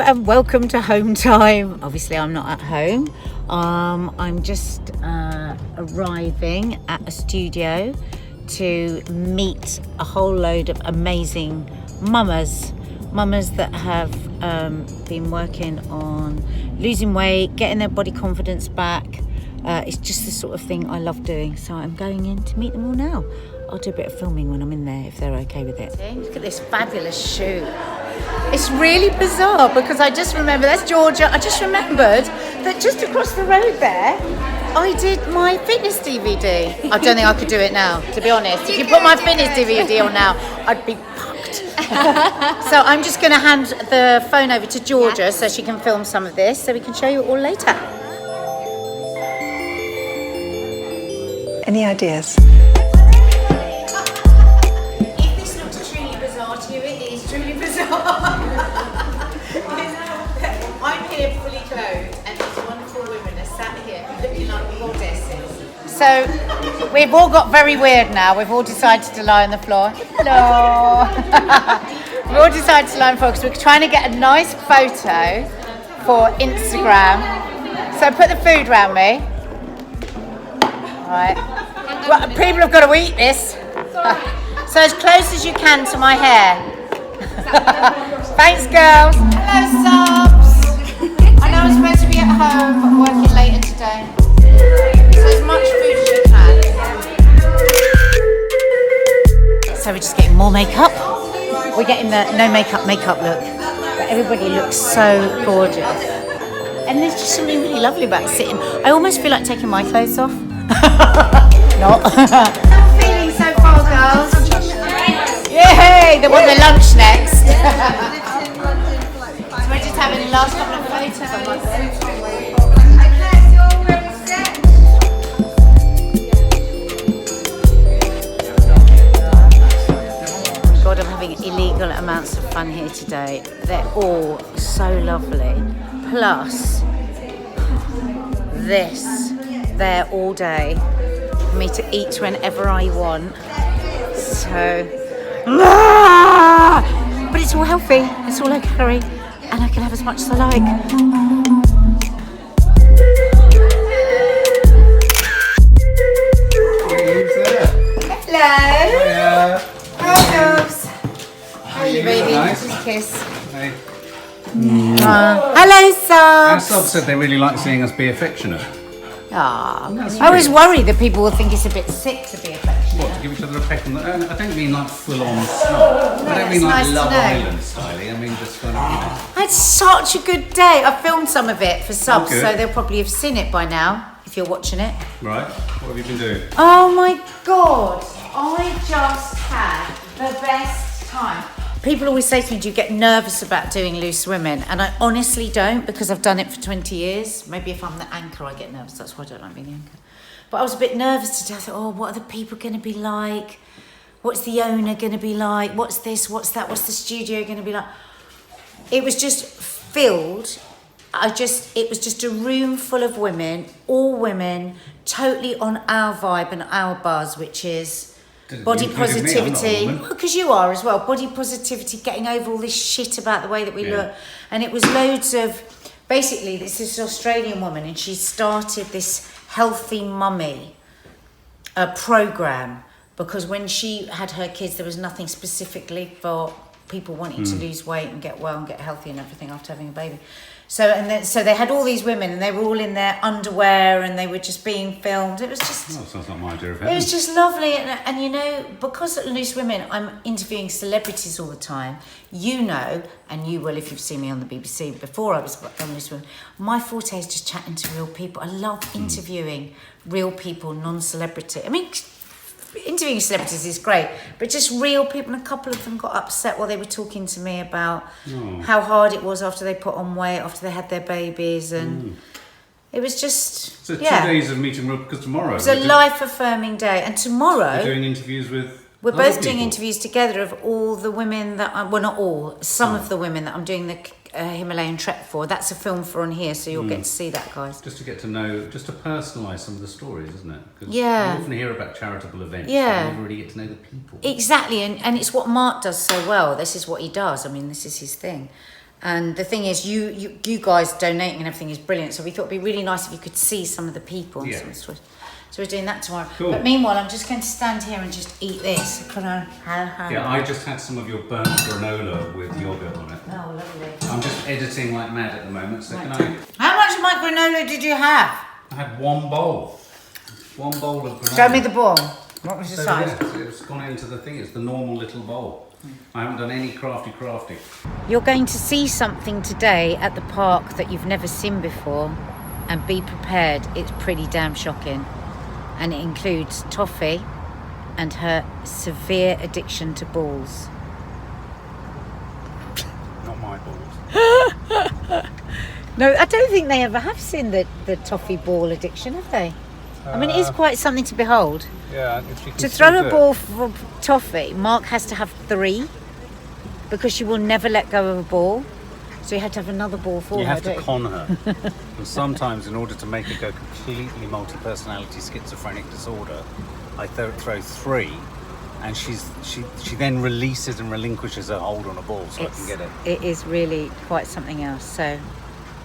and welcome to home time. Obviously I'm not at home. I'm just arriving at a studio to meet a whole load of amazing mamas that have been working on losing weight, getting their body confidence back. It's just the sort of thing I love doing, so I'm going in to meet them all now. I'll do a bit of filming when I'm in there if they're okay with it. Look at this fabulous shoot. It's really bizarre because I just remember, that's Georgia, I just remembered that just across the road there, I did my fitness DVD. I don't think I could do it now, to be honest. If you put my fitness DVD on now, I'd be fucked. So I'm just going to hand the phone over to Georgia so she can film some of this so we can show you it all later. Any ideas? If this looks truly bizarre to you, it is truly bizarre. I'm here fully clothed and these wonderful women are sat here looking like goddesses. So we've all got very weird now. We've all decided to lie on the floor. Hello. We've all decided to lie on the floor because we're trying to get a nice photo for Instagram. So put the food around me. All right. Well, people have got to eat this. So as close as you can to my hair. Thanks, girls. Hello, subs. I know I'm supposed to be at home, but I'm working later today. So as much food as you can. So we're just getting more makeup. We're getting the no makeup look. But everybody looks so gorgeous. And there's just something really lovely about sitting. I almost feel like taking my clothes off. Not. How are you feeling so far, girls? Yay! They want their lunch next. So we're just having the last couple of photos. God, I'm having illegal amounts of fun here today. They're all so lovely. Plus, this. There all day for me to eat whenever I want. So, but it's all healthy, it's all low calorie, and I can have as much as I like. Hello. Hi, dogs. How are you, baby? Nice. Just a kiss. Hey. Hello, Our subs. subs said they really like seeing us be affectionate. I always worry that people will think it's a bit sick to be affectionate. What, to give each other a peck on the... I don't mean like full-on snob. I don't mean like nice Love to know. Island styling. I mean just kind of, I had such a good day. I filmed some of it for subs, good. so they'll probably have seen it by now, if you're watching it. Right, what have you been doing? Oh my God, I just had the best time. People always say to me, do you get nervous about doing Loose Women? And I honestly don't, because I've done it for 20 years. Maybe if I'm the anchor, I get nervous. That's why I don't like being the anchor. But I was a bit nervous today. I thought, oh, what are the people going to be like? What's the owner going to be like? What's this? What's that? What's the studio going to be like? It was just filled. It was just a room full of women, all women, totally on our vibe and our buzz, which is body positivity. Because you are as well. Body positivity, getting over all this shit about the way that we look. And it was loads of, basically, this is an Australian woman, and she started this Healthy Mummy program, because when she had her kids, there was nothing specifically for people wanting to lose weight and get well and get healthy and everything after having a baby. So they had all these women, and they were all in their underwear, and they were just being filmed. It was just... Oh, sounds like my idea of heaven. It was just lovely, and you know, because at Loose Women, I'm interviewing celebrities all the time. You know, and you will if you've seen me on the BBC before I was on Loose Women. My forte is just chatting to real people. I love interviewing real people, non-celebrity. I mean, interviewing celebrities is great, but just real people. And a couple of them got upset while they were talking to me about how hard it was after they put on weight, after they had their babies, and it was just So 2 days of meeting real, because tomorrow... It was a life-affirming day, and tomorrow... We're doing interviews with... We're both doing interviews together of all the women that well, not all, some of the women that I'm doing the Himalayan trek for. That's a film for on here, so you'll get to see that, guys. Just to get to know, just to personalise some of the stories, isn't it? Because Yeah. you often hear about charitable events, Yeah. but you never really get to know the people. Exactly, and it's what Mark does so well. This is what he does. I mean, this is his thing. And the thing is, you guys donating and everything is brilliant. So we thought it'd be really nice if you could see some of the people. And Yeah. so we're doing that tomorrow. Cool. But meanwhile, I'm just going to stand here and just eat this. Yeah, I just had some of your burnt granola with yogurt on it. Oh, lovely. I'm just editing like mad at the moment, so Right. can How much of my granola did you have? I had one bowl. One bowl of granola. Show me the bowl. What was the So, size? yeah, it's gone into the thing. It's the normal little bowl. I haven't done any crafty. You're going to see something today at the park that you've never seen before, and be prepared, it's pretty damn shocking. And it includes Toffee and her severe addiction to balls. Not my balls. No, I don't think they ever have seen the Toffee ball addiction, have they? I mean, it is quite something to behold. Yeah, if you can To still throw do a ball for Toffee, Mark has to have 3 because she will never let go of a ball. So you have to have another ball for You her. have to don't con her. And sometimes, in order to make her go completely multi-personality schizophrenic disorder, I throw 3, and she then releases and relinquishes her hold on a ball, so I can get it. It is really quite something else. So,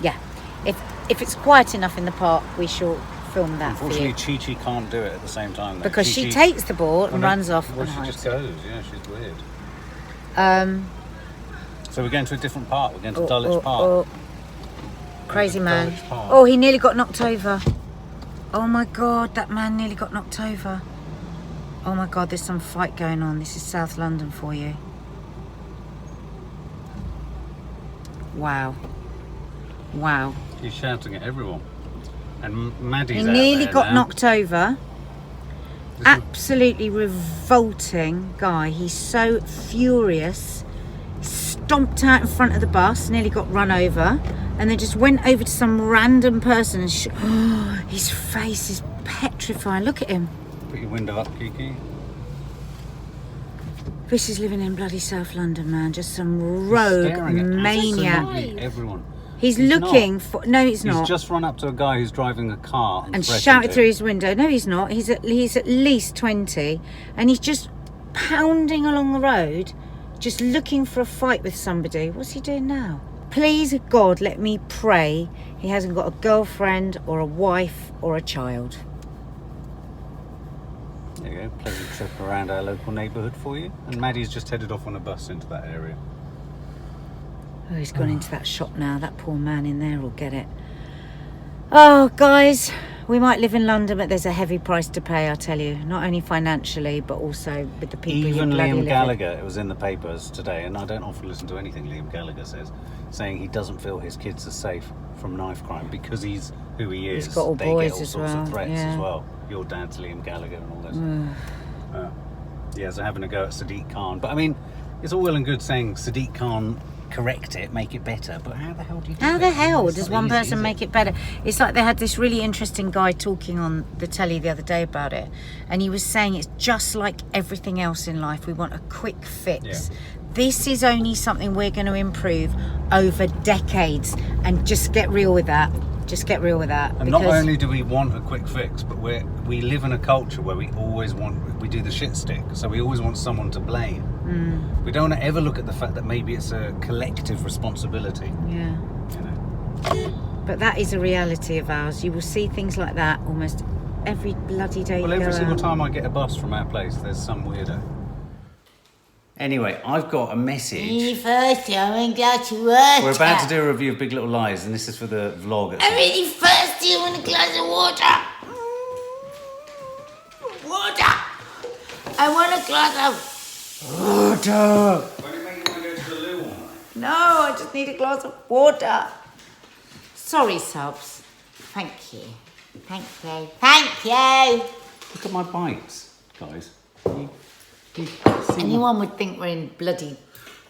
yeah, if it's quiet enough in the park, we shall film that for Unfortunately, you. Chi can't do it at the same time. Though. Because she Chi-Chi- takes the ball and Well, no, runs off Well, and she hides just it. goes. Yeah, she's weird. Um, So we're going to a different park. We're going to Dulwich Park. oh, crazy man. Dulwich Park. Oh, he nearly got knocked over. Oh my God, that man nearly got knocked over. Oh my God, there's some fight going on. This is South London for you. Wow. Wow. He's shouting at everyone. And Maddie's He out nearly there got now. knocked over. This is- Absolutely revolting guy. He's so furious. Stomped out in front of the bus, nearly got run over, and then just went over to some random person and his face is petrifying. Look at him. Put your window up, Kiki. This is living in bloody South London, man. Just some He's rogue staring at maniac. absolutely everyone. He's He's looking not. for. No, he's not. He's just run up to a guy who's driving a car And threatened shouted him. through his window. No, he's not. He's at least 20, and he's just pounding along the road, just looking for a fight with somebody. What's he doing now? Please, God, let me pray he hasn't got a girlfriend or a wife or a child. There you go. Pleasant trip around our local neighbourhood for you. And Maddie's just headed off on a bus into that area. Oh, he's gone into that shop now. That poor man in there will get it. Oh, guys, we might live in London, but there's a heavy price to pay, I tell you. Not only financially, but also with the people you Even bloody live Liam with. Gallagher, it was in the papers today, and I don't often listen to anything Liam Gallagher says, saying he doesn't feel his kids are safe from knife crime because he's who he is. He's got all they boys get all as sorts well, of threats yeah. as well. Your dad's Liam Gallagher and all this. Yeah, so having a go at Sadiq Khan. But I mean, it's all well and good saying Sadiq Khan correct it, make it better, but how the hell do you do How the that? hell It's does not one easy, person is make it better? It's like they had this really interesting guy talking on the telly the other day about it, and he was saying it's just like everything else in life. We want a quick fix. Yeah. This is only something we're going to improve over decades, and just get real with that. Just get real with that. And not only do we want a quick fix, but we live in a culture where we do the shit stick, so we always want someone to blame. We don't want to ever look at the fact that maybe it's a collective responsibility. Yeah. You know? But that is a reality of ours. You will see things like that almost every bloody day. Well, you every go single out. time I get a bus from our place, there's some weirdo. Anyway, I've got a message. First, I'm glad to work. We're about to do a review of Big Little Lies, and this is for the vlog. I'm really thirsty. I want a glass of water. Water. I want a glass of water. Why do you make you want to go to the loo all night? No, I just need a glass of water. Sorry, Subs. Thank you. Thank you. Thank you. Look at my bites, guys. You see Anyone would think we're in bloody,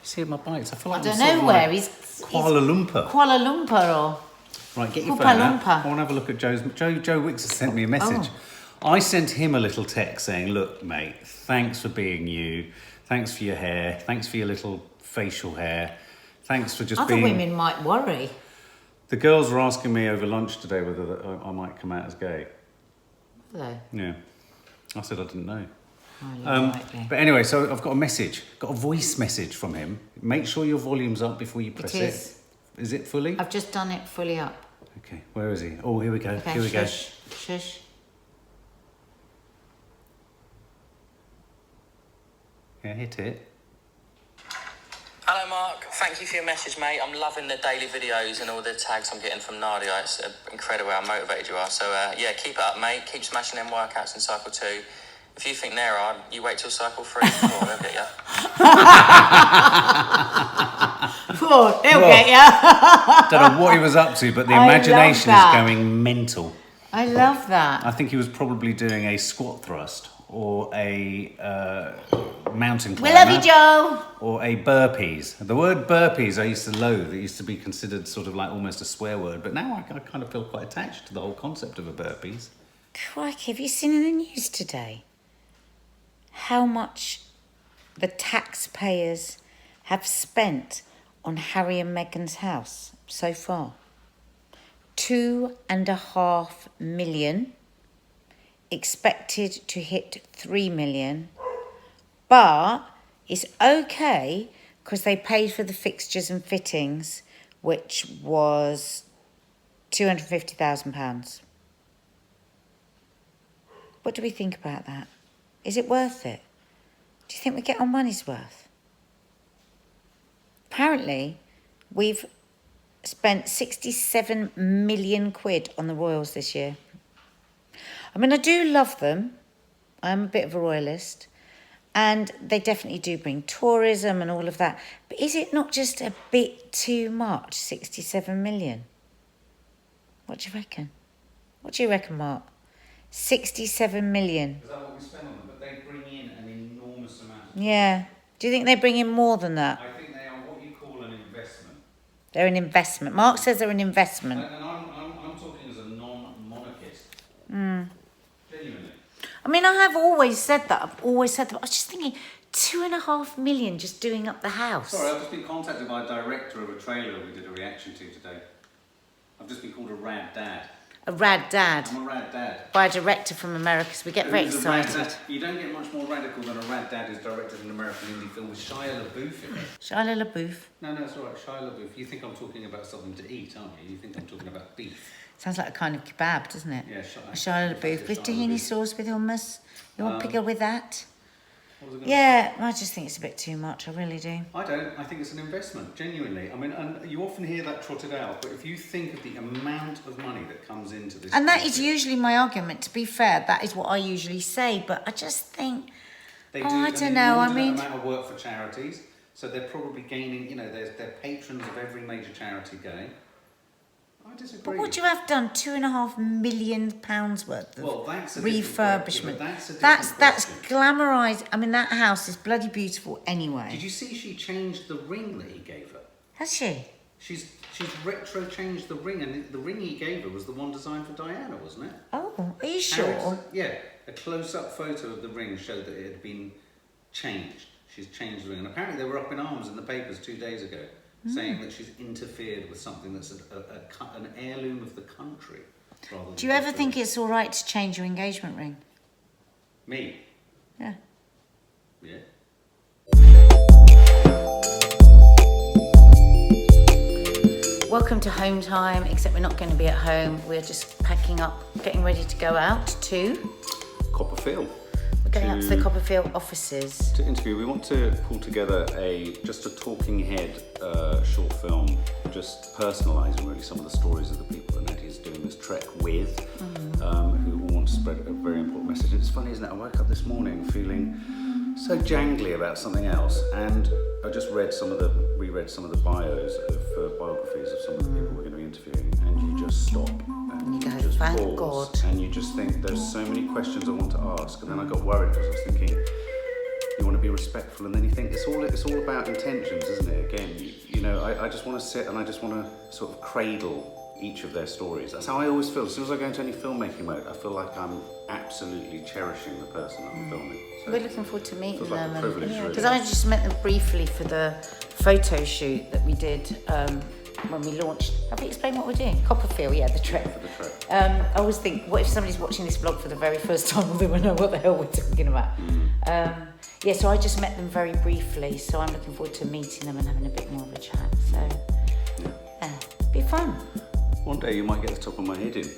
see my bites? I feel like I don't I'm sort know of where. like He's Kuala Lumpur. Kuala Lumpur or... Right, get your Kuala phone out. Lumpur. I want to have a look at Joe Wicks has sent me a message. I sent him a little text saying, look, mate, thanks for being you. Thanks for your hair. Thanks for your little facial hair. Thanks for just Other being... women might worry. The girls were asking me over lunch today whether I might come out as gay. Though. Yeah. I said I didn't know. But anyway, so I've got a message, got a voice message from him. Make sure your volume's up before you press it. Is it fully? I've just done it fully up. Okay, where is he? Oh, here we go. Okay, here we go. Shush. Yeah, hit it. Hello Mark, thank you for your message mate. I'm loving the daily videos and all the tags I'm getting from Nadia. It's incredible how motivated you are. So yeah, keep it up mate. Keep smashing them workouts in cycle 2. If you think they're hard, you wait till cycle 3. Cool, they'll get you. Cool, they'll get you. Don't know what he was up to, but the imagination is going mental. I love that. I think he was probably doing a squat thrust or a mountain climber. We love you, Joe. Or a burpees. The word burpees I used to loathe. It used to be considered sort of like almost a swear word, but now I kind of feel quite attached to the whole concept of a burpees. Crikey, have you seen in the news today how much the taxpayers have spent on Harry and Meghan's house so far? 2.5 million, expected to hit 3 million, but it's okay because they paid for the fixtures and fittings, which was £250,000. What do we think about that? Is it worth it? Do you think we get our money's worth? Apparently, we've spent 67 million quid on the royals this year. I mean, I do love them. I'm a bit of a royalist. And they definitely do bring tourism and all of that. But is it not just a bit too much, 67 million? What do you reckon? What do you reckon, Mark? 67 million. Is that what we spend on them? But they bring in an enormous amount of Yeah. Do you think they bring in more than that? I think they are what you call an investment. They're an investment. Mark says they're an investment. And I'm talking as a non-monarchist. Genuinely. I mean, I have always said that. I've always said that. I was just thinking, 2.5 million just doing up the house. Sorry, I've just been contacted by a director of a trailer we did a reaction to today. I've just been called a rad dad. A rad dad. I'm a rad dad. By a director from America, so we get very Who's a rad excited. dad? You don't get much more radical than a rad dad who's directed an American indie film with Shia LaBeouf in it. Shia LaBeouf. No, it's all right. Shia LaBeouf. You think I'm talking about something to eat, aren't you? You think I'm talking about beef. Sounds like a kind of kebab, doesn't it? Yeah, Shia LaBeouf with tahini sauce with hummus. You want pickle with that? What was I gonna Yeah, I just think it's a bit too much. I really do. I don't. I think it's an investment, genuinely. I mean, and you often hear that trotted out, but if you think of the amount of money that comes into this... And that is usually my argument, to be fair. That is what I usually say, but I just think... They Oh, do I an don't know, I inordinate mean- amount of work for charities, so they're probably gaining, you know, they're patrons of every major charity going. I disagree. But would you have done £2.5 million worth of that's a different refurbishment? question. That's glamorised. I mean, that house is bloody beautiful anyway. Did you see she changed the ring that he gave her? Has she? She's retro changed the ring, and the ring he gave her was the one designed for Diana, wasn't it? Oh, are you sure? Yeah, a close-up photo of the ring showed that it had been changed. She's changed the ring, and apparently they were up in arms in the papers 2 days ago, saying that she's interfered with something that's an heirloom of the country. Rather than Do you ever just think it's all right to change your engagement ring? me? Yeah. Yeah. Welcome to home time, except we're not going to be at home. We're just packing up, getting ready to go out to... Copperfield. We're going out to the Copperfield offices. To interview, we want to pull together just a talking head short film, just personalising really some of the stories of the people that Nadia's doing this trek with, who all want to spread a very important message. And it's funny, isn't it? I woke up this morning feeling so jangly about something else, and I just reread some of the bios of biographies of some of the people we're going to be interviewing, and you just stop and You go, just thank pause, God. and you just think there's so many questions I want to ask, and then I got worried because I was thinking you want to be respectful, and then you think it's all about intentions, isn't it? Again, you know, I just want to sit and I just want to sort of cradle each of their stories. That's how I always feel. As soon as I go into any filmmaking mode, I feel like I'm absolutely cherishing the person I'm filming. So We're looking forward to meeting feels like them. a privilege, really. Because I just met them briefly for the photo shoot that we did when we launched. Have we explained what we're doing? Copperfield, yeah, the trek. I always think, what if somebody's watching this vlog for the very first time and they won't know what the hell we're talking about? Yeah, so I just met them very briefly, so I'm looking forward to meeting them and having a bit more of a chat. So, yeah, be fun. One day you might get the top of my head in.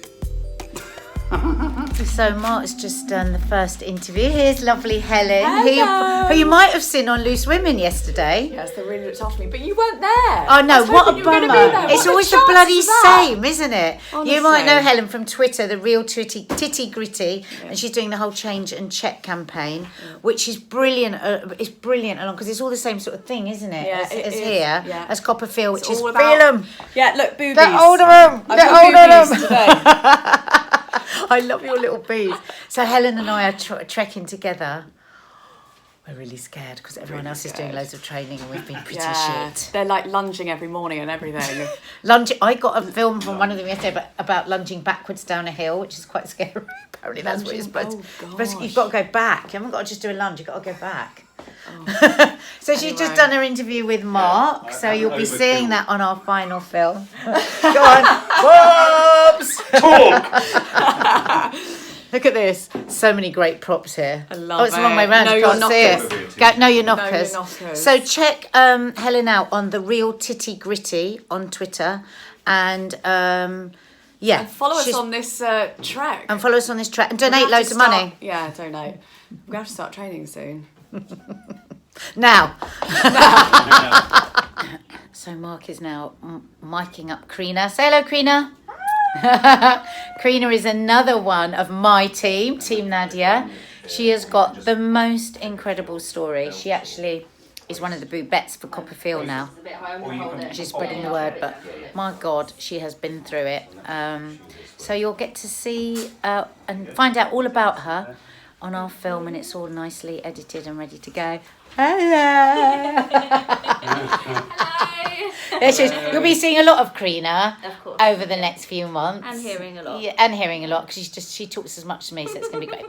So Mark's just done the first interview. Here's lovely Helen, who you might have seen on Loose Women yesterday. Yes, they really looked after me, but you weren't there. Oh no, what a bummer. It's always the bloody same, same, isn't it? Honestly. You might know Helen from Twitter, the real titty gritty, and she's doing the whole Change and Check campaign, which is brilliant. It's brilliant along because it's all the same sort of thing, isn't it? Yeah, as it is. here, Yeah. as Copperfield, which is all feel 'em. Yeah, look, boobies. Get hold of 'em. I've Get got hold of boobies 'em. today. I love your little bees. So Helen and I are trekking together. We're really scared because everyone else is doing loads of training and we've been pretty shit. They're like lunging every morning and everything. I got a film from one of them yesterday about lunging backwards down a hill, which is quite scary. Apparently that's what you're supposed to. But you've got to go back. You haven't got to just do a lunge, you've got to go back. Oh. So she's just done her interview with Mark, so you'll be seeing that on our final film. Go on, Bobs! Talk! Look at this. So many great props here. I love Oh, it's the wrong way round. Know You your can't see it. Know your knockers. knockers. So check Helen out on the Real Titty Gritty on Twitter, and yeah, And follow us on this trek. and follow us on this track and donate loads of money Yeah, donate. We're going to have to start training soon. now. So Mark is now miking up Krina. Say hello, Krina. Krina is another one of my team, Team Nadia. She has got the most incredible story. She actually is one of the boobettes for Copperfield now. She's spreading the word, but my God, she has been through it. So you'll get to see and find out all about her on our film, and it's all nicely edited and ready to go. Hello. There she is. You'll be seeing a lot of Krina over the next few months. And hearing a lot. Yeah, and hearing a lot because she talks as much to me, so it's going to be great.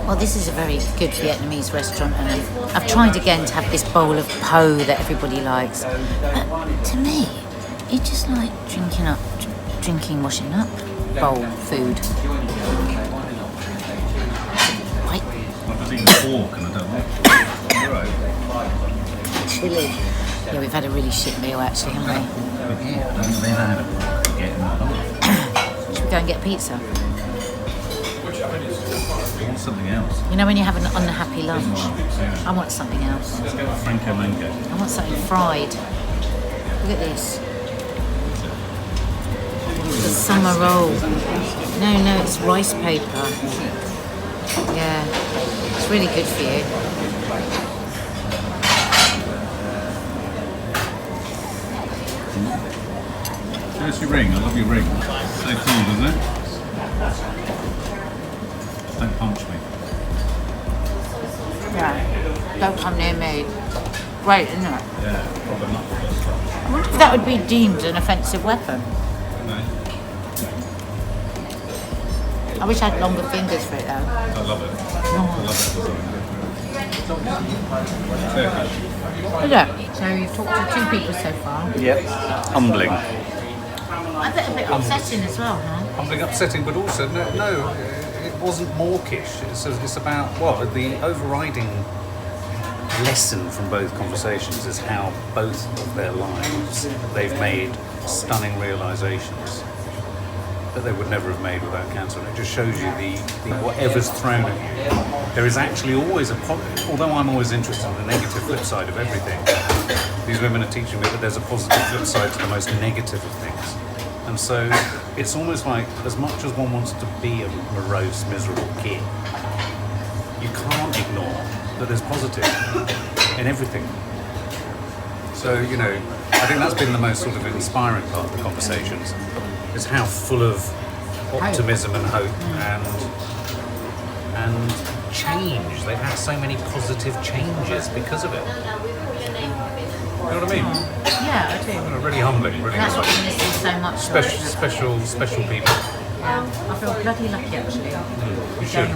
Well, this is a very good Vietnamese restaurant, and I've tried again to have this bowl of po that everybody likes. But to me, it's just like drinking, washing up, bowl food. Right. I've just eaten pork and I don't like it. Chili. Yeah, we've had a really shit meal actually, haven't we? Should we go and get pizza? I want something else. You know when you have an unhappy lunch? I want something else. Franco mango. I want something fried. Look at this. The summer roll. No, it's rice paper. Yeah, it's really good for you. Where's your ring? I love your ring. So cool, doesn't it? Don't punch me. Yeah, don't come near me. Great, isn't it? Yeah, probably not. I wonder if that would be deemed an offensive weapon. No, I wish I had longer fingers for it though. I love it. I love it. Yeah. So you've talked to 2 people so far. Yep. Humbling. I bet a bit upsetting as well, huh? Humbling, upsetting, but also, no, it wasn't mawkish. It's about, well, the overriding lesson from both conversations is how both of their lives they've made stunning realizations that they would never have made without cancer. And it just shows you the whatever's thrown at you. There is actually always although I'm always interested in the negative flip side of everything, these women are teaching me that there's a positive flip side to the most negative of things. And so it's almost like, as much as one wants to be a morose, miserable kid, you can't ignore that there's positive in everything. So, I think that's been the most sort of inspiring part of the conversations, is how full of optimism and hope and change. They've had so many positive changes because of it. You know what I mean? Yeah, I do. Really humbling, really That's what humbling. we miss so much. Special people. I feel bloody lucky actually. You should.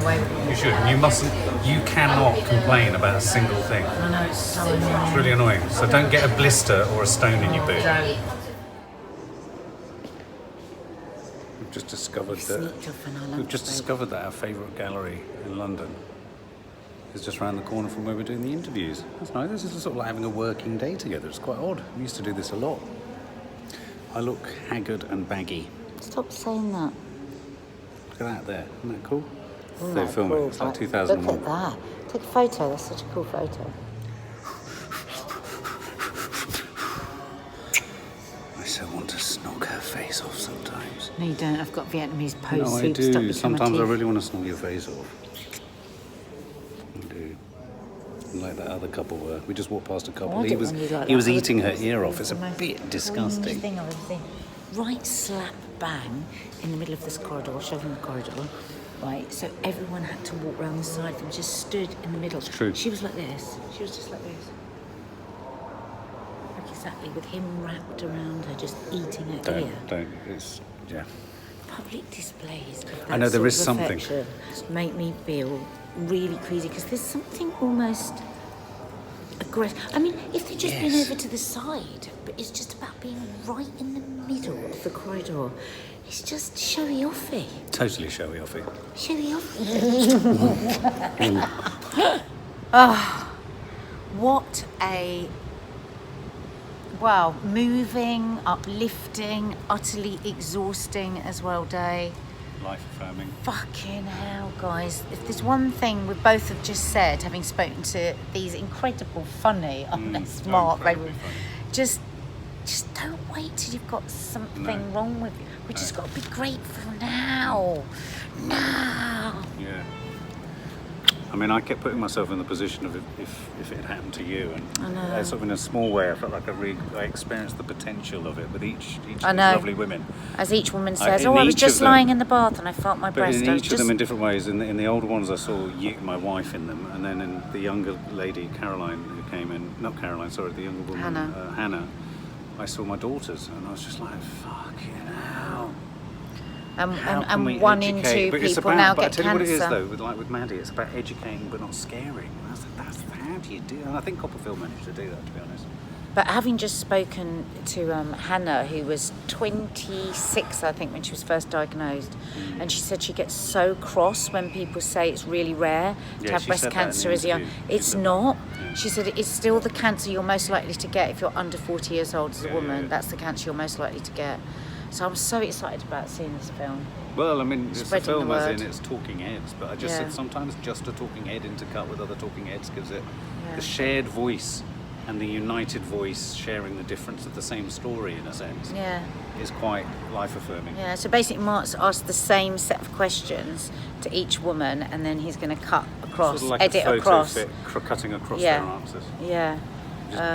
You should. You mustn't. You cannot complain about a single thing. I know it's so annoying. It's really annoying. So don't get a blister or a stone in your boot. Don't. We've just discovered Sneaked off in our lunch We've just break. discovered that our favourite gallery in London is just around the corner from where we're doing the interviews. That's nice. This is sort of like having a working day together. It's quite odd. We used to do this a lot. I look haggard and baggy. Stop saying that. Look at that there. Isn't that cool? Isn't They that film cool? it. It's like Look 2001. at that. Take a photo. That's such a cool photo. I so want to snog her face off sometimes. No, you don't. I've got Vietnamese pose No, I soup stuck do. between my Sometimes I teeth. really want to snog your face off. I do. Like that other couple were. We just walked past a couple. I He don't was really like he was that. eating her ear off. It's a the most bit cringe disgusting. thing I've ever seen. Right slap bang in the middle of this corridor, showing the corridor. Right, so everyone had to walk round the side of them, just stood in the middle. It's true. She was like this. She was just like this. Like exactly, with him wrapped around her, just eating her ear. Don't. It's yeah. Public displays of that I know there sort is of something. affection make me feel really crazy because there's something almost aggressive. I mean, if they'd just been Yes. over to the side, but it's just about being right in the middle of the corridor. It's just showy offy. Totally showy offy. Showy offy. What a moving, uplifting, utterly exhausting as well day. Life affirming. Fucking hell, guys. If there's one thing we both have just said, having spoken to these incredible, funny, honest, smart, incredibly baby, funny. just don't wait till you've got something wrong with you. We just got to be grateful now. Now. Yeah. I mean, I kept putting myself in the position of if it had happened to you, and I know. sort of in a small way, I felt like I experienced the potential of it with each of I these know. lovely women. As each woman says, in I was each just of them- lying in the bath and I felt my But breast. in I was each of just... them in different ways. In the older ones, I saw you, my wife in them, and then in the younger lady, Caroline, who came in, not Caroline, sorry, the younger woman, Hannah. Hannah, I saw my daughters, and I was just like, fucking hell. How can we And one in educate? two But it's people about, now but I get tell you what it is cancer. though, with Maddie, it's about educating but not scaring. That's how do you do it? And I think Copperfield managed to do that, to be honest. But having just spoken to Hannah, who was 26, I think, when she was first diagnosed, and she said she gets so cross when people say it's really rare to Yeah, have she breast said that in cancer the as young. interview. She It's said that. not. Yeah. She said it's still the cancer you're most likely to get if you're under 40 years old as a woman. yeah. That's the cancer you're most likely to get. So I'm so excited about seeing this film. Well, I mean, it's a Spreading film the as word. in it's talking heads, but I just Yeah. said sometimes just a talking head intercut with other talking heads gives it Yeah. the shared voice and the united voice sharing the difference of the same story in a sense Yeah. is quite life affirming. Yeah, so basically Mark's asked the same set of questions to each woman and then he's going to cut across, Sort of like edit a photo across. fit, cutting across Yeah. their answers. Yeah.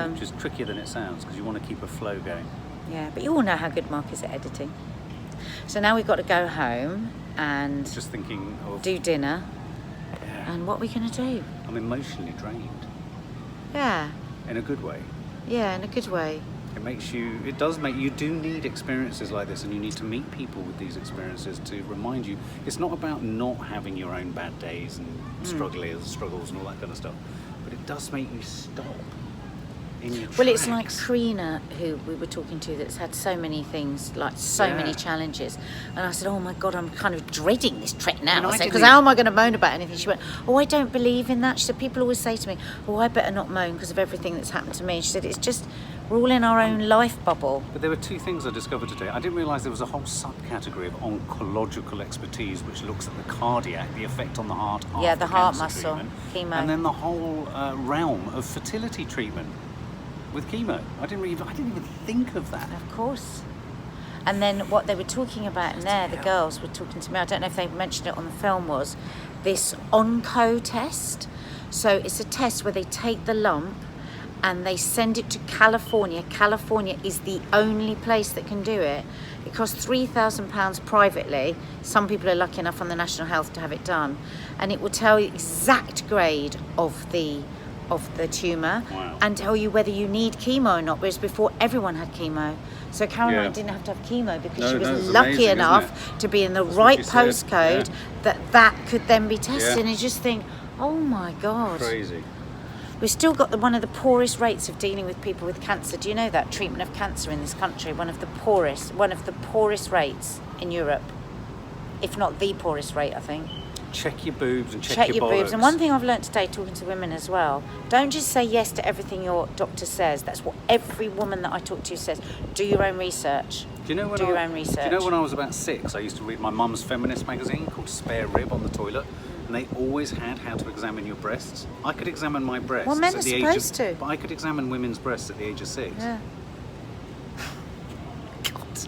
Which is trickier than it sounds because you want to keep a flow going. Yeah, but you all know how good Mark is at editing. So now we've got to go home and Just thinking of do dinner. yeah, And what are we going to do? I'm emotionally drained Yeah, in a good way. yeah, in a good way. It does make you do need experiences like this, and you need to meet people with these experiences to remind you it's not about not having your own bad days and struggles and all that kind of stuff, but it does make you stop in your Well, it's like tracks. Karina, who we were talking to, that's had so many things, like so Yeah. many challenges. And I said, oh my God, I'm kind of dreading this trek now. And I I said, didn't because how am I going to moan about anything? She went, oh, I don't believe in that. She said, people always say to me, oh, I better not moan because of everything that's happened to me. And she said, it's just, we're all in our own life bubble. But there were two things I discovered today. I didn't realise there was a whole subcategory of oncological expertise which looks at the cardiac, the effect on the heart after Yeah, the heart cancer muscle, treatment, chemo. and then the whole realm of fertility treatment with chemo. I didn't even think of that. Of course. And then what they were talking about in there, the girls were talking to me, I don't know if they mentioned it on the film, was this onco test. So it's a test where they take the lump and they send it to California. California is the only place that can do it. It costs £3,000 privately. Some people are lucky enough on the National Health to have it done. And it will tell you exact grade of the of the tumour Wow. and tell you whether you need chemo or not, whereas before everyone had chemo. So Caroline Yeah. didn't have to have chemo because No, she was no, it's lucky amazing, isn't enough to be in the That's what right she said, postcode yeah. that could then be tested. Yeah. And you just think, oh my God. Crazy. We've still got one of the poorest rates of dealing with people with cancer. Do you know that? Treatment of cancer in this country, one of the poorest rates in Europe, if not the poorest rate, I think. Check your boobs and Check your boobs. bollocks. And one thing I've learnt today talking to women as well, don't just say yes to everything your doctor says. That's what every woman that I talk to says. Do your own research. Do you know when Do your own research. Do you know when I was about 6, I used to read my mum's feminist magazine called Spare Rib on the toilet, and they always had how to examine your breasts. I could examine my breasts. Well, men at are the age supposed of, to. But I could examine women's breasts at the age of 6. Yeah. God,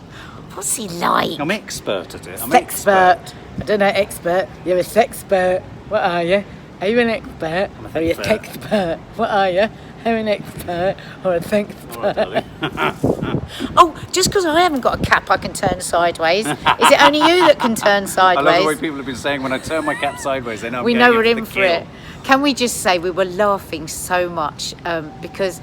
what's he like? I'm expert at it. I'm Sexpert. I don't know, expert. You're a sexpert. What are you? Are you an expert? I'm a Or are you a sexpert. texpert? What are you? Are you an expert or a All right, sexpert? darling. Oh, just because I haven't got a cap I can turn sideways. Is it only you that can turn I love the way sideways? people have been saying when I turn my cap sideways, they know I'm We going know we're for in the for it. kill. Can we just say we were laughing so much because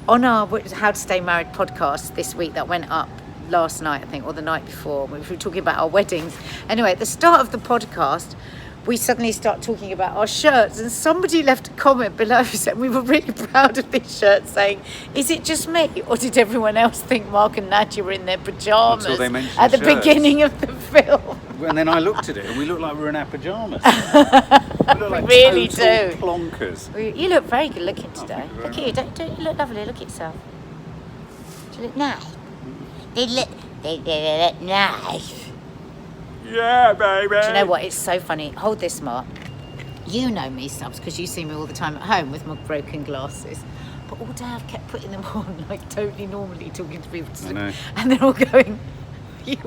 on our How to Stay Married podcast this week that went up last night, I think, or the night before, we were talking about our weddings. Anyway, at the start of the podcast, we suddenly start talking about our shirts, and somebody left a comment below saying we were really proud of this shirt, saying, is it just me, or did everyone else think Mark and Nadia were in their pyjamas Until they mentioned at the shirts. beginning of the film? And then I looked at it, and we looked like we were in our pyjamas. We look like really total do. plonkers. You look very good looking today. thank you very Look at you. Don't you look lovely? Look at yourself. Do you look nice? They look nice. Yeah, baby. Do you know what? It's so funny. Hold this, Mark. You know me, Stubbs, because you see me all the time at home with my broken glasses. But all day I've kept putting them on, like totally normally, talking to people. I know. And they're all going,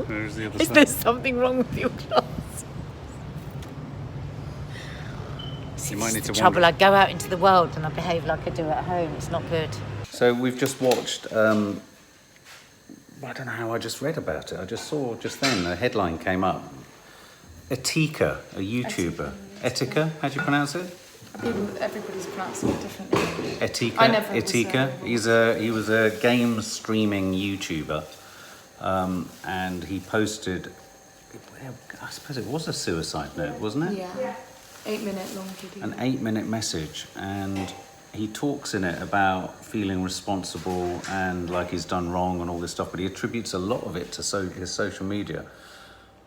Where's the other is side? there something wrong with your glasses? You might need the to trouble. wander. I go out into the world and I behave like I do at home. It's not good. So we've just watched. I don't know how I just read about it. I just saw just then a headline came up. ETIKA, a YouTuber. ETIKA, how do you pronounce it? Everybody's pronouncing it differently. ETIKA. I never ETIKA. He was a game streaming YouTuber, and he posted. I suppose it was a suicide note, wasn't it? Yeah. 8-minute long video. An 8-minute message, and he talks in it about feeling responsible and like he's done wrong and all this stuff, but he attributes a lot of it to his social media,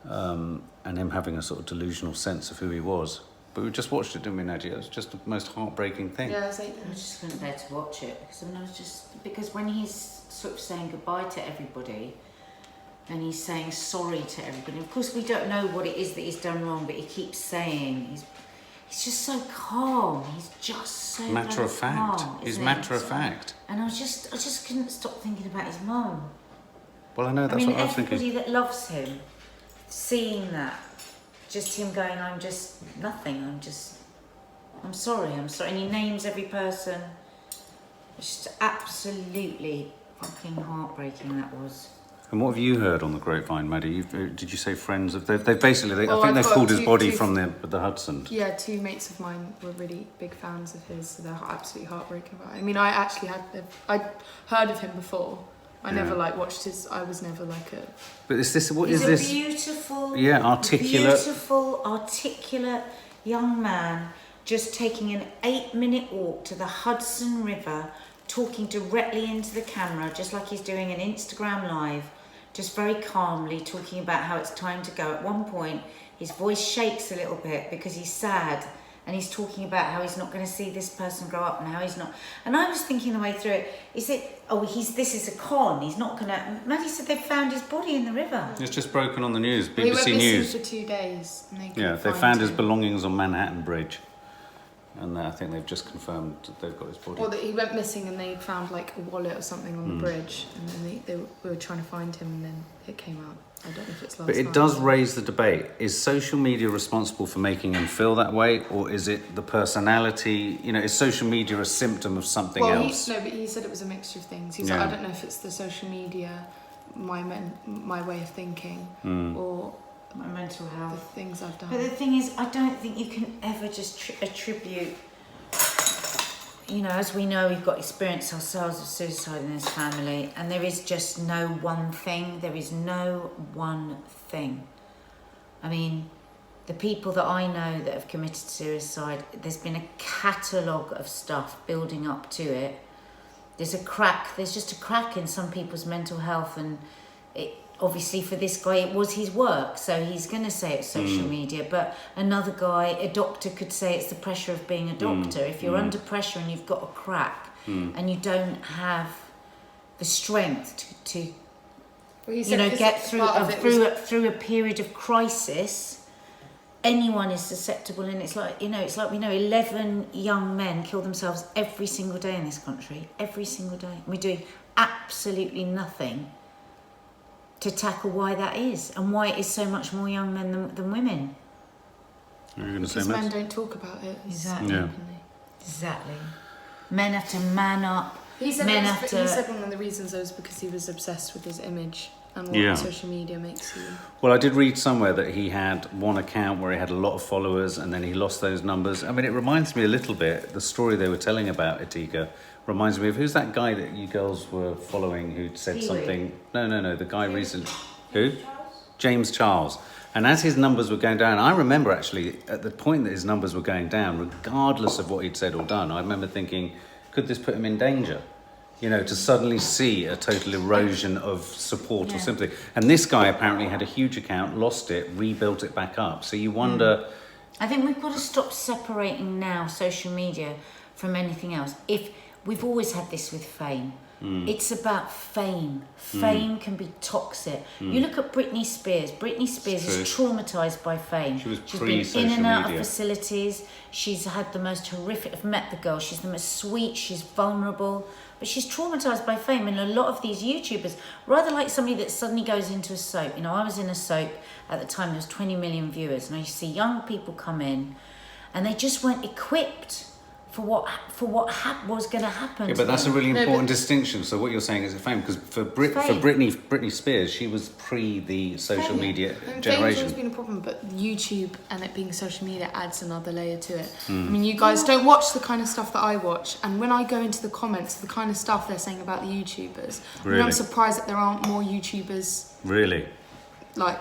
and him having a sort of delusional sense of who he was. But we just watched it, didn't we, Nadia? It was just the most heartbreaking thing. Yeah, it's 8 I minutes. just couldn't bear to watch it because when he's sort of saying goodbye to everybody and he's saying sorry to everybody, of course we don't know what it is that he's done wrong, but he keeps saying he's just so calm. He's just so Matter of fact. calm, He's isn't he? matter of fact. And I just couldn't stop thinking about his mum. Well, I know that's I mean, what I was everybody thinking. that loves him, seeing that, just him going, I'm just nothing. I'm sorry. And he names every person. It's just absolutely fucking heartbreaking, that was. And what have you heard on the grapevine, Maddie? Did you say friends of? They've basically. Well, I think I've they've got pulled his two- body two- from the Hudson. Yeah, 2 mates of mine were really big fans of his, so they're absolutely heartbroken about it. I mean, I actually I'd heard of him before. I never watched his. I was never like a. But is this what He's is a this? beautiful, articulate. beautiful, articulate young man just taking an 8-minute walk to the Hudson River, talking directly into the camera, just like he's doing an Instagram live, just very calmly talking about how it's time to go. At one point, his voice shakes a little bit because he's sad. And he's talking about how he's not going to see this person grow up and how he's not. And I was thinking the way through it, this is a con. He's not going to. Maddie said they found his body in the river. It's just broken on the news. He went BBC missing News. for 2 days, and they couldn't Yeah, they find found his him. belongings on Manhattan Bridge, and I think they've just confirmed that they've got his body. Well, he went missing, and they found like a wallet or something on the bridge, and then we were trying to find him, and then it came out. I don't know if it's last But it night. does raise the debate. Is social media responsible for making him feel that way, or is it the personality? You know, is social media a symptom of something else? But he said it was a mixture of things. He was Yeah. like, I don't know if it's the social media, my way of thinking, or My mental the health. things I've done. But the thing is, I don't think you can ever just attribute you know, as we know, we've got experience ourselves of suicide in this family, and there is just no one thing. There is no one thing. I mean, the people that I know that have committed suicide, there's been a catalogue of stuff building up to it. There's just a crack in some people's mental health, and it, obviously for this guy it was his work, so he's going to say it's social media, but another guy, a doctor, could say it's the pressure of being a doctor. If you're under pressure and you've got a crack and you don't have the strength to you know, get through a period of crisis, anyone is susceptible. And it's like, you know, we know 11 young men kill themselves every single day in this country, every single day. And we're doing absolutely nothing to tackle why that is, and why it is so much more young men than women. Are you going to say Because men don't talk about it. Exactly. Yeah. Exactly. Men have to man up. He said Men one of the reasons was because he was obsessed with his image and what Yeah. social media makes you. Well, I did read somewhere that he had one account where he had a lot of followers and then he lost those numbers. I mean, it reminds me a little bit, the story they were telling about ETIKA reminds me of, who's that guy that you girls were following who said Pee-wee. something? No, the guy recently. Who? James Charles. And as his numbers were going down, I remember actually at the point that his numbers were going down, regardless of what he'd said or done, I remember thinking, could this put him in danger? You know, to suddenly see a total erosion of support or sympathy. And this guy apparently had a huge account, lost it, rebuilt it back up. So you wonder... I think we've got to stop separating now social media from anything else. If we've always had this with fame. It's about fame. Fame can be toxic. You look at Britney Spears. Britney Spears is traumatised by fame. She was She's been in pre-social and out media. of facilities. She's had the most horrific... I've met the girl. She's the most sweet. She's vulnerable. But she's traumatised by fame. And a lot of these YouTubers, rather like somebody that suddenly goes into a soap. You know, I was in a soap at the time. There was 20 million viewers. And I used to see young people come in and they just weren't equipped for what was going to happen. Yeah, to but that's a them. really important distinction. So what you're saying is fame, because for Britney Spears, she was pre the social media Fame's generation. always been a problem, but YouTube and it being social media adds another layer to it. I mean, you guys don't watch the kind of stuff that I watch, and when I go into the comments, the kind of stuff they're saying about the YouTubers, Really? I'm surprised that there aren't more YouTubers Really? like...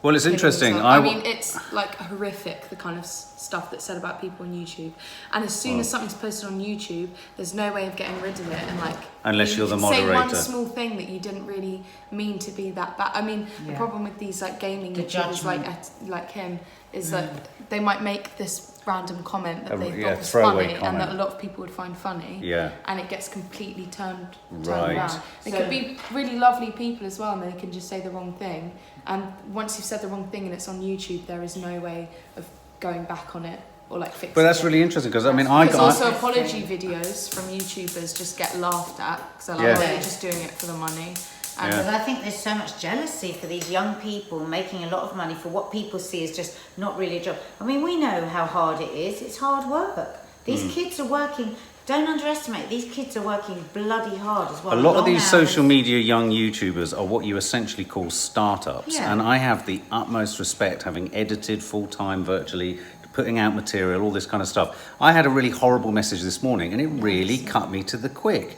Well, it's interesting. I mean, it's like horrific, the kind of stuff that's said about people on YouTube. And as soon as something's posted on YouTube, there's no way of getting rid of it. And like, Unless you're the can say one moderator. small thing that you didn't really mean to be that bad. I mean, the problem with these like gaming The YouTubers judgment. like him is that they might make this random comment that they thought was throwaway funny and comment. that a lot of people would find funny. Yeah. And it gets completely turned Right. around. They could be really lovely people as well, and they can just say the wrong thing. And once you've said the wrong thing and it's on YouTube, there is no way of going back on it or like fixing it. But that's really interesting because I mean, There's also apology videos from YouTubers just get laughed at because they're like, Yeah. oh, they're just doing it for the money. And Because I think there's so much jealousy for these young people making a lot of money for what people see as just not really a job. I mean, we know how hard it is. It's hard work. These kids are working. Don't underestimate. These kids are working bloody hard as well. a lot of long these hours. social media young YouTubers are what you essentially call startups. Yeah. And I have the utmost respect, having edited full-time virtually, putting out material, all this kind of stuff. I had a really horrible message this morning and it really cut me to the quick.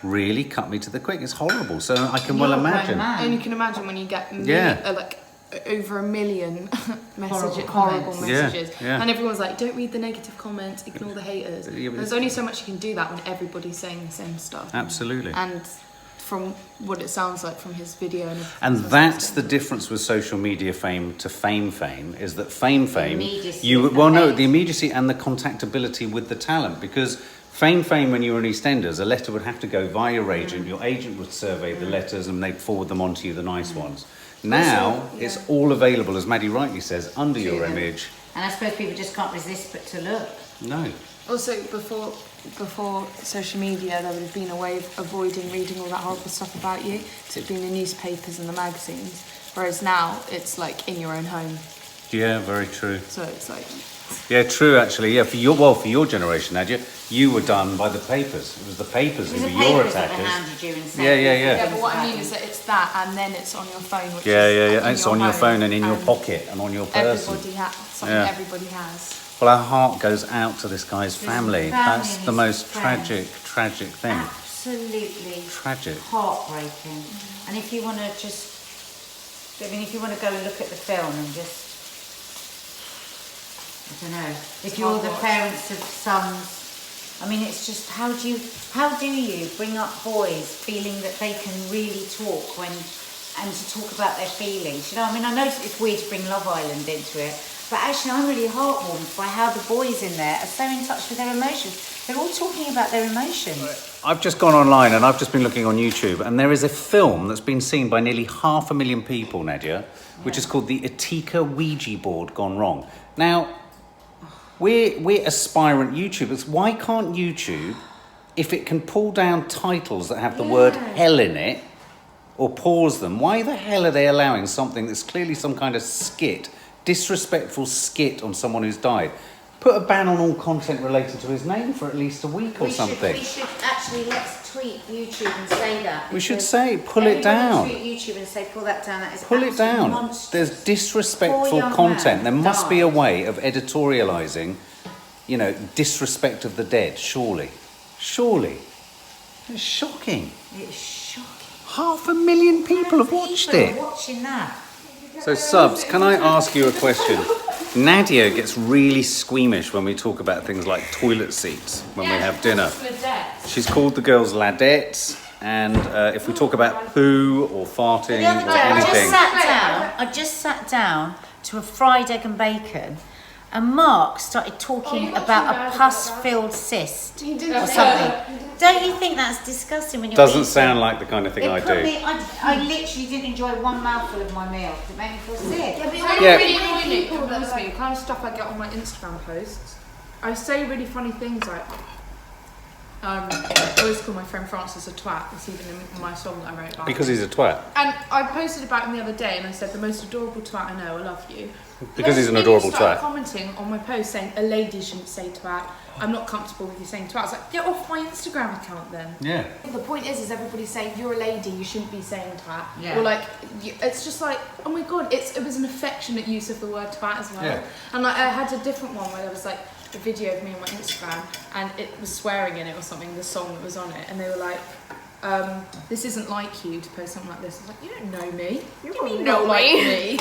Really cut me to the quick. It's horrible. So I can well You're a grown imagine. man. and you can imagine when you get like over 1 million horrible comments. messages, Yeah. and everyone's like, don't read the negative comments, ignore the haters. Yeah, but There's only so much you can do that when everybody's saying the same stuff. Absolutely. And from what it sounds like from his video, And that's the difference with social media fame to fame is that fame, immediacy of the fame. the immediacy and the contactability with the talent, because fame, when you were in EastEnders, a letter would have to go via your agent, your agent would survey the letters and they'd forward them on to you, the nice ones. Now, it's all available, as Maddie rightly says, under your image. And I suppose people just can't resist but to look. No. Also, before social media, there would have been a way of avoiding reading all that horrible stuff about you. So it'd been the newspapers and the magazines. Whereas now, it's like in your own home. Yeah, very true. So it's like... Yeah, true, actually. Yeah, for your generation, Nadia, you were done by the papers. It was the papers It who was were the your papers that attackers. handed you and said, Yeah. Yeah, but what I mean is that it's that, and then it's on your phone, which Yeah. is It's on your home, phone and in your pocket and on your person. Something Yeah. everybody has. Well, our heart goes out to this guy's family. That's the most tragic thing. Absolutely Tragic. heartbreaking. And if you want to just, I mean, if you want to go and look at the film and just, I don't know, if you're the parents of sons, I mean, it's just how do you bring up boys feeling that they can really talk and to talk about their feelings? You know, I mean, I know it's weird to bring Love Island into it, but actually I'm really heartwarmed by how the boys in there are so in touch with their emotions. They're all talking about their emotions. I've just gone online and I've just been looking on YouTube, and there is a film that's been seen by nearly 500,000 people, Nadia, which is called the ETIKA Ouija board gone wrong. Now, we're aspirant YouTubers. Why can't YouTube, if it can pull down titles that have the word hell in it, or pause them, why the hell are they allowing something that's clearly some kind of skit, disrespectful skit on someone who's died? Put a ban on all content related to his name for at least a week or something. We should actually, let's tweet YouTube and say that. We should say, pull it down. Tweet YouTube and say, pull that down. That is Pull it down. monstrous. There's disrespectful Poor young content. man There must be a died. way of editorialising, you know, disrespect of the dead, surely. Surely. It's shocking. It's shocking. 500,000 people have watched People it. are watching that. So, Subs, can I ask you a question? Nadia gets really squeamish when we talk about things like toilet seats when we have dinner. She's called the girls ladettes, and if we talk about poo or farting The other or day, anything... I just sat down to a fried egg and bacon, and Mark started talking about a pus-filled cyst or something. Don't you think that's disgusting when you're Doesn't eating? sound like the kind of thing I It put do. me, I literally didn't enjoy one mouthful of my meal because it made me feel sick. Yeah. Really annoying people that annoys me, the kind of stuff I get on my Instagram posts. I say really funny things like, I always call my friend Francis a twat. It's even in my song that I wrote about. Because he's a twat. And I posted about him the other day and I said, the most adorable twat I know, I love you. Because he's an Loads of adorable people started twat. commenting on my post saying, a lady shouldn't say twat. I'm not comfortable with you saying twat. I was like, get off my Instagram account then. Yeah. The point is everybody's saying, you're a lady, you shouldn't be saying twat. Yeah. Or like, it's just like, oh my God, it was an affectionate use of the word twat as well. Yeah. And like, I had a different one where there was like a video of me on my Instagram and it was swearing in it or something, the song that was on it. And they were like, this isn't like you to post something like this. I was like, you don't know me. You're not like me.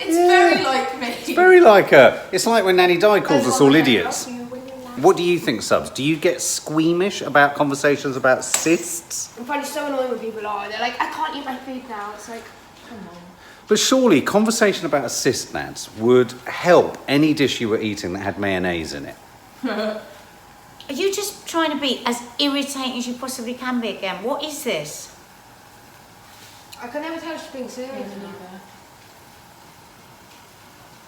It's very like me. It's very like her. It's like when Nanny Di calls us all idiots. What do you think, Subs? Do you get squeamish about conversations about cysts? I find it so annoying when people are. They're like, I can't eat my food now. It's like, come on. But surely conversation about a cyst, Nads, would help any dish you were eating that had mayonnaise in it. Are you just trying to be as irritating as you possibly can be again? What is this? I can never tell she's being serious.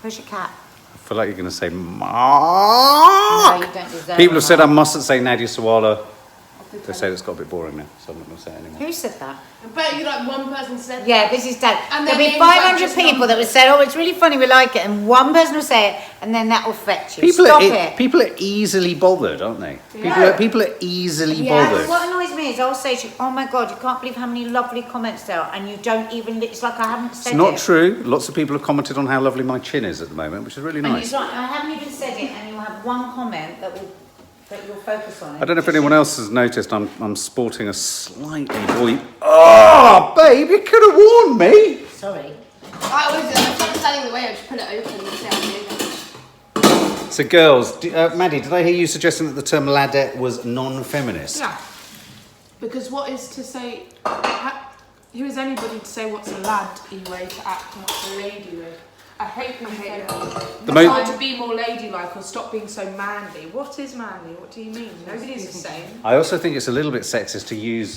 Where's your cat? I feel like you're going to say, No, Mark. you don't deserve People have said I Mark. mustn't say Nadia Sawalha. They said it's got a bit boring now, so I'm not going to say it anymore. Who said that? I bet you like one person said Yeah, this is Dad. And There'll their be names are 500 just people that would say, oh, it's really funny, we like it, and one person will say it, and then that will affect you. People Stop are, it. People are easily bothered, aren't they? People are easily Yeah, bothered. what annoys me is I'll say to you, oh my God, you can't believe how many lovely comments there are, and you don't even, it's like I haven't said It's not it. true. Lots of people have commented on how lovely my chin is at the moment, which is really And nice. it's like, I haven't even said it, and you'll have one comment that you'll focus on it. I don't know if anyone else has noticed, I'm sporting a slightly boy. Oh, babe, you could have warned me. Sorry. I always, if someone's standing in the way, I just put it open and say I'm moving. So, girls, Maddie, did I hear you suggesting that the term ladette was non-feminist? Yeah. Because what is to say, who is anybody to say what's a lad-y way to act and what's a lady way? I hate it. The Try mo- to be more ladylike or stop being so manly. What is manly? What do you mean? Nobody's the same. I also think it's a little bit sexist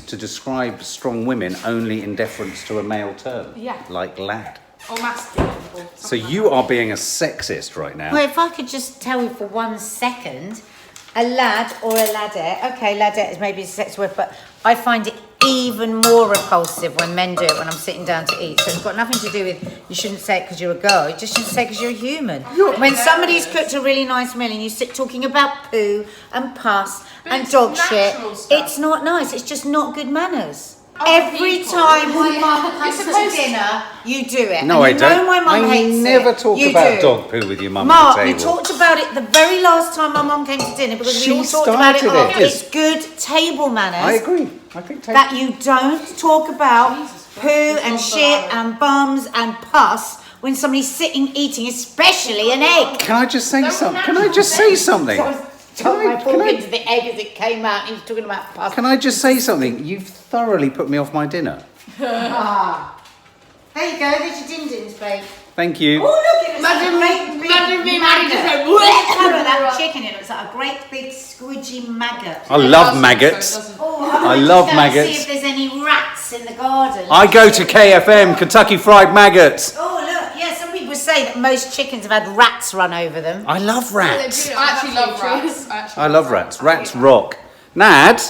to describe strong women only in deference to a male term. Yeah. Like lad. Or masculine. Or So you are being a sexist right now. Well, if I could just tell you for 1 second, a lad or a ladette, okay, ladette is maybe a sex word, but I find it even more repulsive when men do it when I'm sitting down to eat. So it's got nothing to do with you shouldn't say it because you're a girl, you just shouldn't say it because you're a human. When somebody's cooked a really nice meal and you sit talking about poo and pus and it's dog shit, natural stuff. it's not nice, it's just not good manners. Every time my mum comes to dinner, you do it. No, and I don't. My mum I hates never it. talk You about do. dog poo with your mum Mark, at the you table. talked about it the very last time my mum came to dinner because She we all talked about it started it. after. It's good table manners. I agree. I think That you don't talk about poo and shit and bums and pus when somebody's sitting eating, especially an egg. Can I just say something? Can I just say something? Chucked my fork into the egg as it came out and he was talking about pus. Can I just say something? You've thoroughly put me off my dinner. There you go, there's your din-dins, babe. Thank you. Oh, look, it looks like a great big maggot. Look at that chicken, it looks like a great big squidgy maggot. I love maggots. Oh, I love See maggots. if there's any rats in the garden. I go to KFM, Kentucky Fried Maggots. Oh, look, yeah, some people say that most chickens have had rats run over them. I love rats. I actually love rats. I love rats. Rats rock. Nad,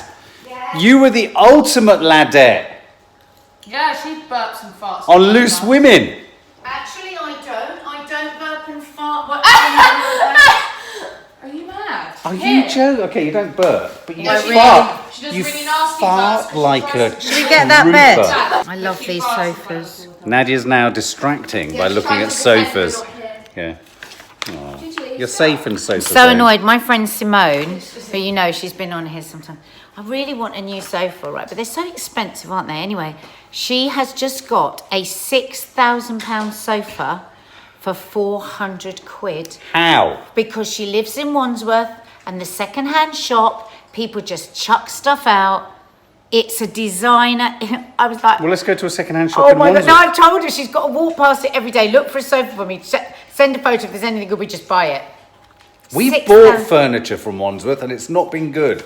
you were the ultimate ladette Yeah, she burps and farts. on Loose Women. Actually, I don't burp and fart. Are you mad? Are you joking? Okay, you don't burp, but you Yeah, she fart. does. She does You really nasty fart farts. like a Should we get that bed? trooper. I love these sofas. Nadia's now distracting by looking at sofas. Yeah. Oh, you're safe in sofas. So though. annoyed. My friend Simone, who you know, she's been on here sometime. I really want a new sofa, right? But they're so expensive, aren't they? Anyway, she has just got a £6,000 sofa for 400 quid How? because she lives in Wandsworth and the second-hand shop, people just chuck stuff out. It's a designer. I was like, Well, let's go to a second-hand shop oh in my God. Wandsworth. No, I've told her she's got to walk past it every day, look for a sofa for me, send a photo if there's anything good, we just buy it. We 6,000. bought furniture from Wandsworth and it's not been good.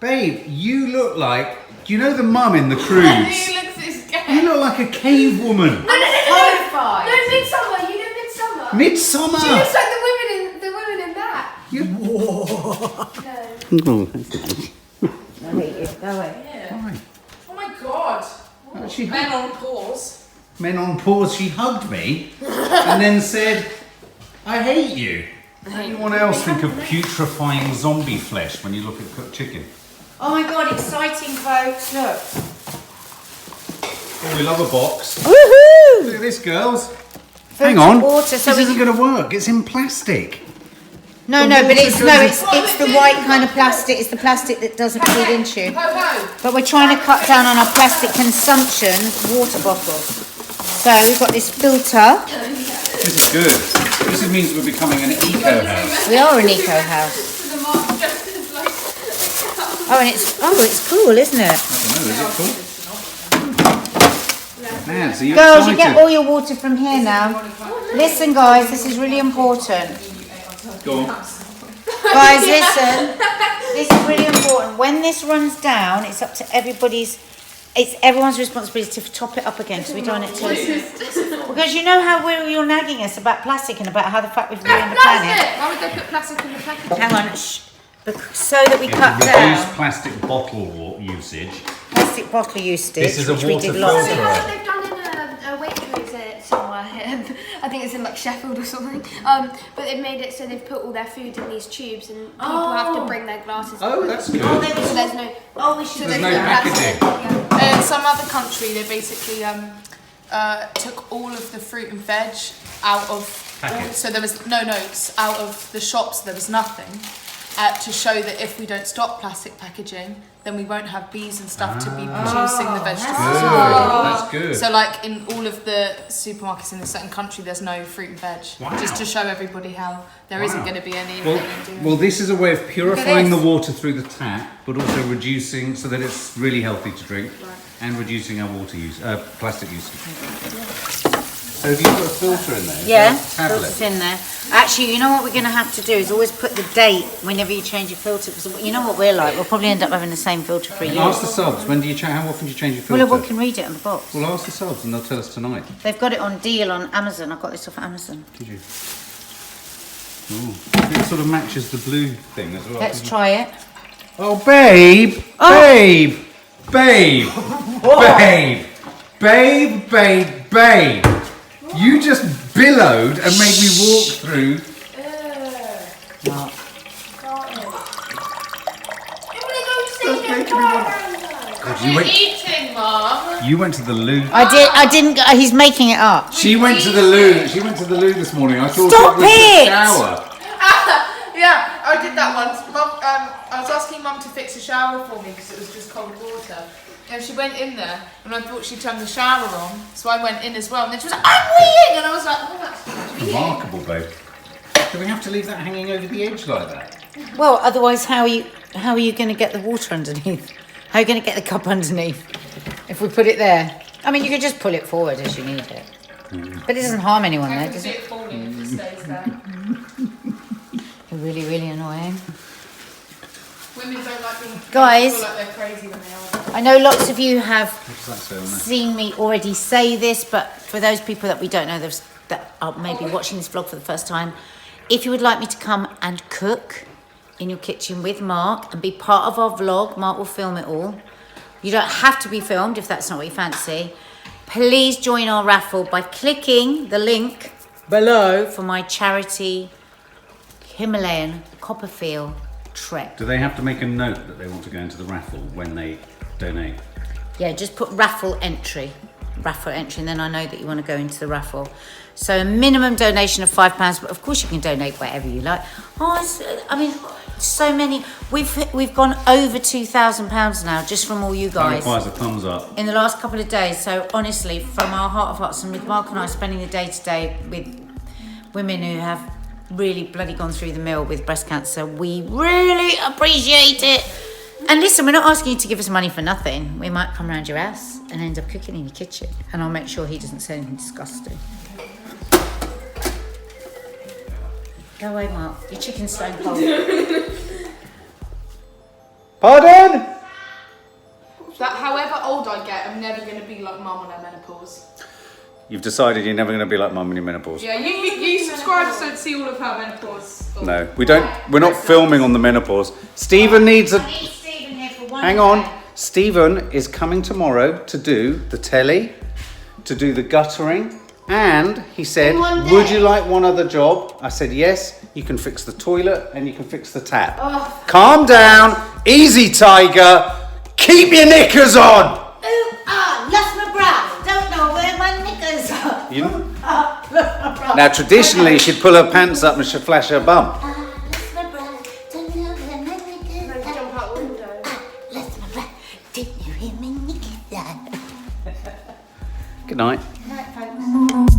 Babe, you look like, do you know the mum in the cruise? Who looks this guy? You look like a cave woman. No, Midsummer. You know Midsummer. Midsummer. She looks like the women in that. Oh my god. She Men on pause. Men on pause, she hugged me and then said, I hate you. Does anyone else think of putrefying zombie flesh when you look at cooked chicken? Oh my God, exciting folks, look. Oh, we love a box. Woohoo! Look at this, girls. Food Hang to on. water, so this we isn't going to work. It's in plastic. No, The but it's water it's the white kind of plastic. It's the plastic that doesn't feed into you. Ho. But we're trying to cut down on our plastic consumption. Water bottles. So we've got this filter. This is good. This means we're becoming an eco house. We are an eco house. Oh, and it's cool, isn't it? I don't know, is it cool? Man, so you're Girls, you get excited. all your water from here now. Listen, guys, this is really important. Go on. Guys, listen. This is really important. When this runs down, it's up to everybody's. It's everyone's responsibility to top it up again, so we don't want it to. Because you know how you're nagging us about plastic and about how the fact we've ruined the planet. Why would they put plastic in the package? Hang on, so that we cut Reduce down plastic bottle usage. plastic bottle usage, This is a which we water did lots filter. of. What they've done in a Waitrose somewhere. I think it's in like Sheffield or something. But they've made it so they've put all their food in these tubes and people have to bring their glasses. Oh, that's good. So there's no. Oh, we should There's have no done that. packaging. In some other country, they basically took all of the fruit and veg out of. Packets. So there was no notes out of the shops. There was nothing to show that if we don't stop plastic packaging, then we won't have bees and stuff to be producing the vegetables. That's good. So, like in all of the supermarkets in a certain country, there's no fruit and veg, Wow. just to show everybody how there isn't going to be any. Well, this is a way of purifying the water through the tap, but also reducing so that it's really healthy to drink, and reducing our water use, plastic usage. So have you got a filter in there? Is Yeah, there a tablet? filter's in there. Actually, you know what we're going to have to do is always put the date whenever you change your filter, because you know what we're like. We'll probably end up having the same filter for a year. Ask the subs. When do you how often do you change your Well, filter? we can read it on the box. Well, ask the subs and they'll tell us tonight. They've got it on deal on Amazon. I got this off Amazon. Did you? Ooh. It sort of matches the blue thing as well. Let's doesn't it? try it. Oh, babe! Oh. Babe! Babe! Babe! Babe! Babe! Babe! You just billowed and made me walk through. Making me want. You went, Eating Mum. You went to the loo. I didn't. He's making it up. She went to the loo. She went to the loo this morning. I thought Stop it was it! the shower. Yeah, I did that once. Mum, I was asking Mum to fix a shower for me because it was just cold water. And she went in there and I thought she'd turned the shower on, so I went in as well. And then she was like, I'm weeing! And I was like, oh, that's weird. Remarkable, babe. Do we have to leave that hanging over the edge like that? Well, otherwise, how are you going to get the water underneath? How are you going to get the cup underneath if we put it there? I mean, you could just pull it forward as you need it, but it doesn't harm anyone, I though, can does see it? it falling if it stays there. You're really, really annoying. Women don't like being Guys. feel like they're crazy when they are. I know lots of you have What's that say on there? seen me already say this, but for those people that we don't know that are maybe watching this vlog for the first time, if you would like me to come and cook in your kitchen with Mark and be part of our vlog, Mark will film it all. You don't have to be filmed if that's not what you fancy. Please join our raffle by clicking the link below for my charity Himalayan Copperfield trek. Do they have to make a note that they want to go into the raffle when they donate? Yeah, just put raffle entry, and then I know that you want to go into the raffle. So a minimum donation of £5, but of course you can donate whatever you like. I mean, so many. We've gone over £2,000 now just from all you That guys requires a thumbs up. in the last couple of days. So honestly, from our heart of hearts, and with Mark and I spending the day to day with women who have really bloody gone through the mill with breast cancer, we really appreciate it. And listen, we're not asking you to give us money for nothing. We might come round your house and end up cooking in your kitchen, and I'll make sure he doesn't say anything disgusting. Go away, Mark. Your chicken's stone cold. Pardon? That however old I get, I'm never going to be like Mum on her menopause. You've decided you're never going to be like Mum in your menopause. Yeah, you subscribe so to see all of her menopause. No, we don't. We're not filming on the menopause. Stephen needs a. I need Stephen here for one Hang on. Stephen is coming tomorrow to do the telly, to do the guttering, and he said, In one day? would you like one other job? I said, yes, you can fix the toilet and you can fix the tap. Calm down, easy tiger, keep your knickers on. Lost my bra. Don't know where my knickers are. You- Now traditionally she'd pull her pants up and she'd flash her bum. Lost my bra. Don't know where my knickers are. Jump out the window. Lost my bra. Didn't you hear my knickers are? Good night. Night, folks.